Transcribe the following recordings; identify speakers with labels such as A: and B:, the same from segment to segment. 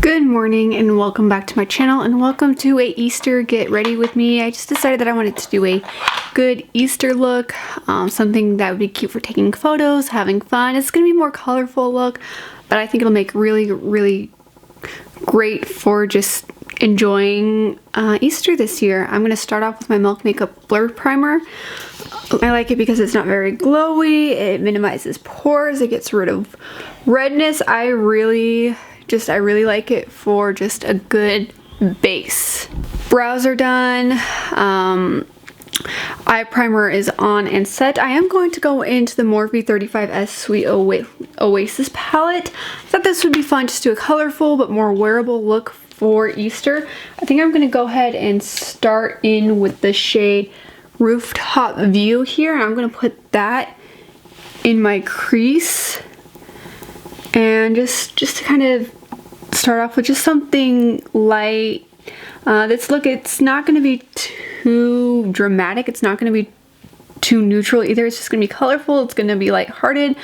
A: Good morning and welcome back to my channel and welcome to a Easter get ready with me. I just decided that I wanted to do a good Easter look, something that would be cute for taking photos, having fun. It's going to be a more colorful look, but I think it'll make really great for just enjoying Easter this year. I'm going to start off with my Milk Makeup Blur Primer. I like it because it's not very glowy, it minimizes pores, it gets rid of redness. I really like it for just a good base. Brows are done. Eye primer is on and set. I am going to go into the Morphe 35S Sweet Oasis palette. I thought this would be fun, just do a colorful but more wearable look for Easter. I think I'm going to go ahead and start in with the shade Rooftop View here. And I'm going to put that in my crease. And just to kind of start off with just something light. This look, it's not going to be too dramatic. It's not going to be too neutral either. It's just going to be colorful. It's going to be lighthearted.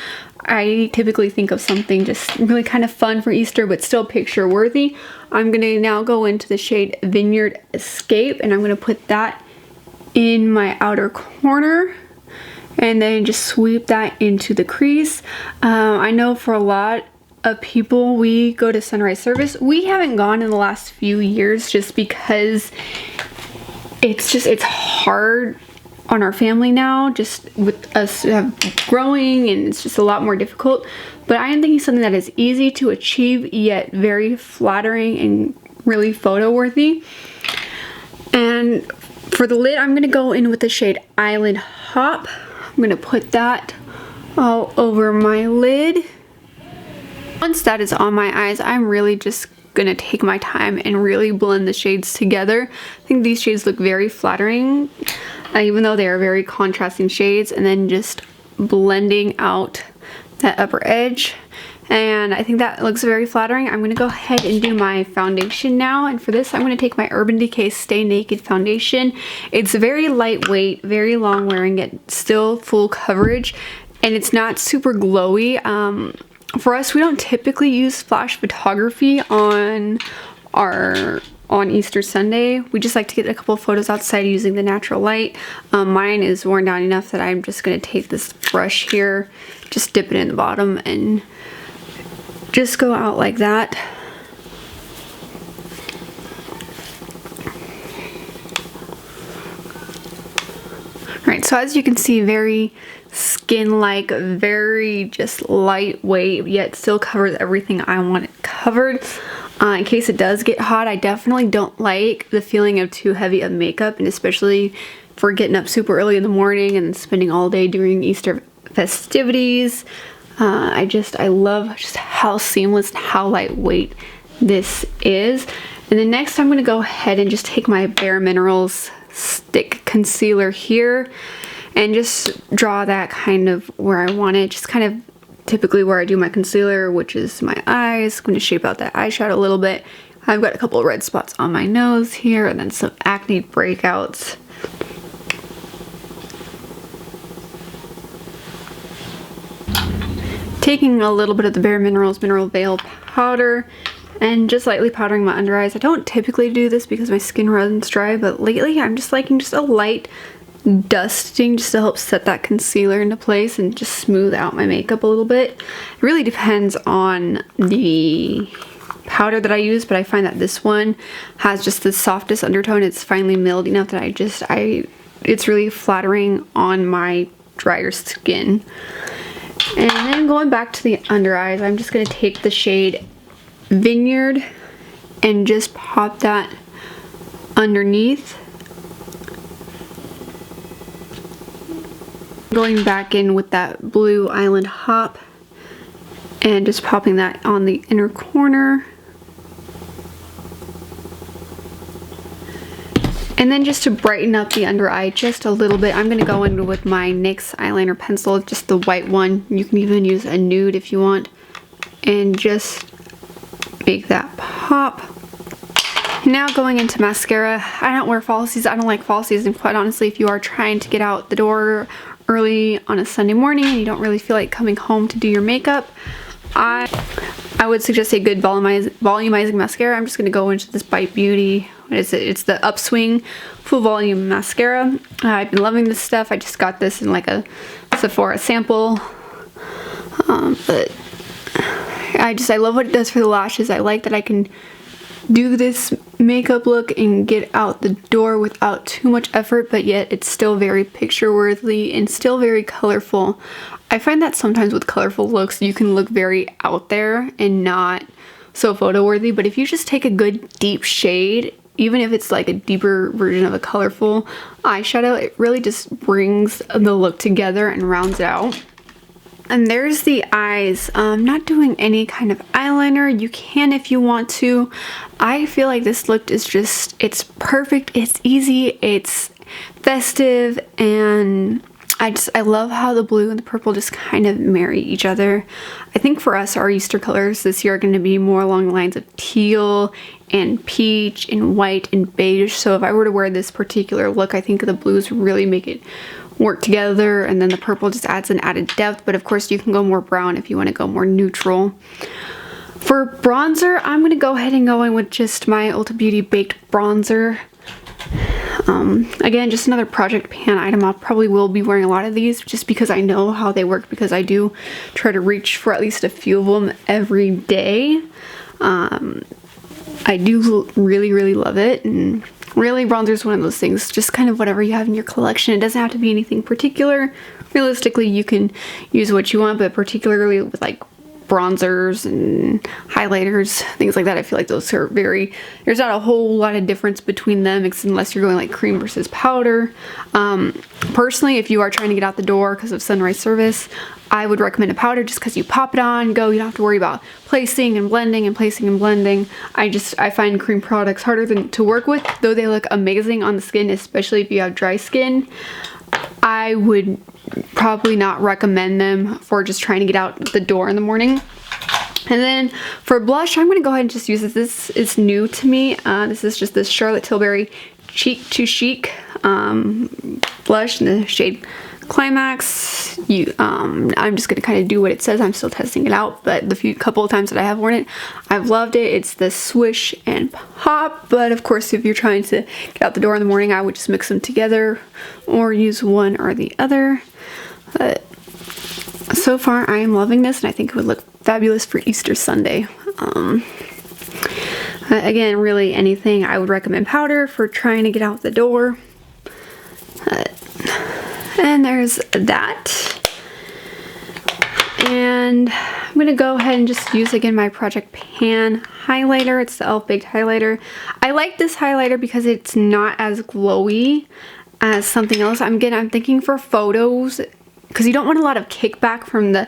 A: I typically think of something just really kind of fun for Easter, but still picture worthy. I'm going to now go into the shade Vineyard Escape, and I'm going to put that in my outer corner. And then just sweep that into the crease. I know for a lot of people, we go to sunrise service. We haven't gone in the last few years just because it's hard on our family now, just with us growing, and it's just a lot more difficult. But I am thinking something that is easy to achieve yet very flattering and really photo worthy. And for the lid, I'm going to go in with the shade Island Hop. I'm going to put that all over my lid. Once that is on my eyes, I'm really just going to take my time and really blend the shades together. I think these shades look very flattering, even though they are very contrasting shades, and then just blending out that upper edge. And I think that looks very flattering. I'm going to go ahead and do my foundation now. And for this, I'm going to take my Urban Decay Stay Naked foundation. It's very lightweight, very long wearing, yet still full coverage. And it's not super glowy. For us, we don't typically use flash photography on Easter Sunday. We just like to get a couple of photos outside using the natural light. Mine is worn down enough that I'm just going to take this brush here, just dip it in the bottom, and just go out like that. Alright, so as you can see, very skin-like, very just lightweight, yet still covers everything I want it covered. In case it does get hot, I definitely don't like the feeling of too heavy of makeup, and especially for getting up super early in the morning and spending all day during Easter festivities. I love just how seamless and how lightweight this is. And then next I'm going to go ahead and just take my Bare Minerals stick concealer here and just draw that kind of where I want it, just kind of typically where I do my concealer, which is my eyes. I'm going to shape out that eyeshadow a little bit. I've got a couple of red spots on my nose here, and then some acne breakouts. Taking a little bit of the Bare Minerals Mineral Veil powder and just lightly powdering my under eyes. I don't typically do this because my skin runs dry, but lately I'm just liking just a light dusting just to help set that concealer into place and just smooth out my makeup a little bit. It really depends on the powder that I use, but I find that this one has just the softest undertone. It's finely milled enough that it's really flattering on my drier skin. And then going back to the under eyes, I'm just going to take the shade Vineyard and just pop that underneath. Going back in with that blue Island Hop and just popping that on the inner corner. And then just to brighten up the under eye just a little bit, I'm going to go in with my NYX eyeliner pencil, just the white one. You can even use a nude if you want. And just make that pop. Now going into mascara. I don't wear fall season. I don't like fall season, quite honestly. If you are trying to get out the door early on a Sunday morning and you don't really feel like coming home to do your makeup, I I would suggest a good volumizing mascara. I'm just going to go into this Bite Beauty. What is it? It's the Upswing Full Volume Mascara. I've been loving this stuff. I just got this in like a Sephora sample. But I love what it does for the lashes. I like that I can do this makeup look and get out the door without too much effort, but yet it's still very picture worthy and still very colorful. I find that sometimes with colorful looks you can look very out there and not so photo worthy, but if you just take a good deep shade, even if it's like a deeper version of a colorful eyeshadow, it really just brings the look together and rounds it out. And there's the eyes. I'm not doing any kind of eyeliner. You can if you want to. I feel like this look is just, it's perfect, it's easy, it's festive, and I love how the blue and the purple just kind of marry each other. I think for us, our Easter colors this year are going to be more along the lines of teal and peach and white and beige. So if I were to wear this particular look, I think the blues really make it work together, and then the purple just adds an added depth. But of course you can go more brown if you want to go more neutral. For bronzer, I'm going to go ahead and go in with just my Ulta Beauty Baked Bronzer. Again, just another Project Pan item. I probably will be wearing a lot of these just because I know how they work, because I do try to reach for at least a few of them every day. I do really love it, and really bronzer is one of those things, just kind of whatever you have in your collection. It doesn't have to be anything particular. Realistically, you can use what you want, but particularly with like bronzers and highlighters, things like that, I feel like those are there's not a whole lot of difference between them, unless you're going like cream versus powder. Personally, if you are trying to get out the door because of sunrise service, I would recommend a powder just because you pop it on, go, you don't have to worry about placing and blending and placing and blending. I find cream products harder to work with, though they look amazing on the skin, especially if you have dry skin. I would probably not recommend them for just trying to get out the door in the morning. And then for blush, I'm going to go ahead and just use this. This is new to me. This is just this Charlotte Tilbury Cheek to Chic blush in the shade Climax. I'm just going to kind of do what it says. I'm still testing it out, but the couple of times that I have worn it, I've loved it. It's the swish and pop, but of course if you're trying to get out the door in the morning, I would just mix them together or use one or the other. But so far I am loving this, and I think it would look fabulous for Easter Sunday. Again, really anything, I would recommend powder for trying to get out the door. And there's that. And I'm going to go ahead and just use again my Project Pan highlighter. It's the E.L.f. Baked Highlighter. I like this highlighter because it's not as glowy as something else. I'm thinking for photos, because you don't want a lot of kickback from the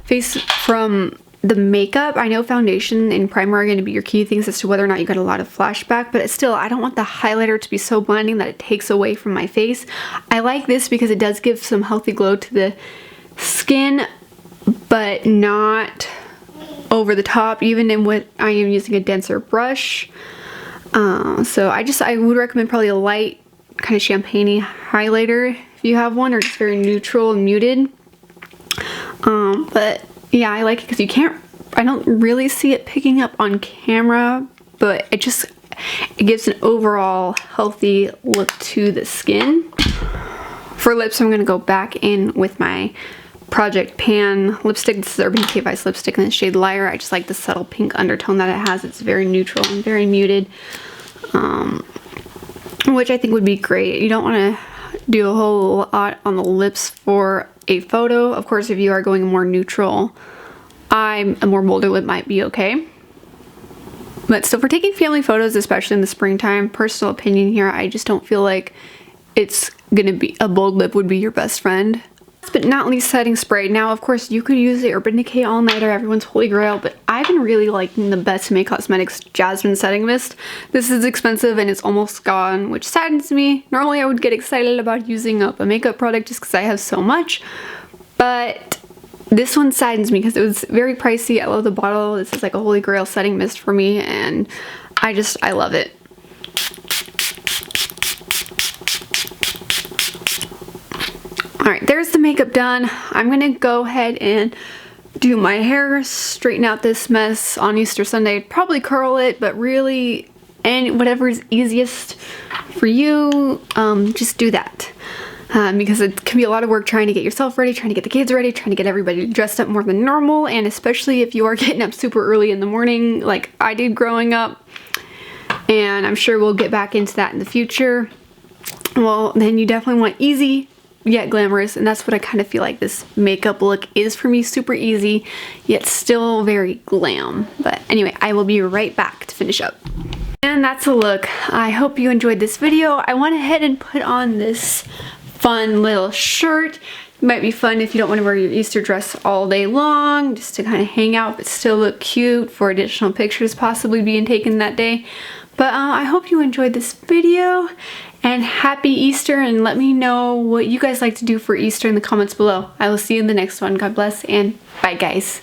A: face from the makeup. I know foundation and primer are going to be your key things as to whether or not you got a lot of flashback, but still, I don't want the highlighter to be so blinding that it takes away from my face. I like this because it does give some healthy glow to the skin, but not over the top, even in what I am using a denser brush. So I would recommend probably a light kind of champagne-y highlighter if you have one, or just very neutral and muted. But yeah, I like it because I don't really see it picking up on camera, but it gives an overall healthy look to the skin. For lips, I'm going to go back in with my Project Pan lipstick. This is Urban Decay Vice lipstick in the shade Liar. I just like the subtle pink undertone that it has. It's very neutral and very muted, which I think would be great. You don't want to do a whole lot on the lips for a photo. Of course, if you are going more neutral, a more bolder lip might be okay. But still, for taking family photos, especially in the springtime, personal opinion here, I just don't feel like it's gonna be a bold lip would be your best friend. But not least, setting spray. Now, of course, you could use the Urban Decay All Nighter, everyone's holy grail, but I've been really liking the Besame Cosmetics Jasmine Setting Mist. This is expensive and it's almost gone, which saddens me. Normally, I would get excited about using up a makeup product just because I have so much, but this one saddens me because it was very pricey. I love the bottle. This is like a holy grail setting mist for me, and I love it. Alright, there's the makeup done. I'm going to go ahead and do my hair, straighten out this mess on Easter Sunday. Probably curl it, but really, and whatever is easiest for you, just do that. Because it can be a lot of work trying to get yourself ready, trying to get the kids ready, trying to get everybody dressed up more than normal, and especially if you are getting up super early in the morning like I did growing up. And I'm sure we'll get back into that in the future. Well, then you definitely want easy yet glamorous, and that's what I kind of feel like this makeup look is for me. Super easy yet still very glam. But anyway, I will be right back to finish up. And that's a look. I hope you enjoyed this video. I went ahead and put on this fun little shirt. It might be fun if you don't want to wear your Easter dress all day long, just to kind of hang out but still look cute for additional pictures possibly being taken that day. But I hope you enjoyed this video, and happy Easter, and let me know what you guys like to do for Easter in the comments below. I will see you in the next one. God bless, and bye guys.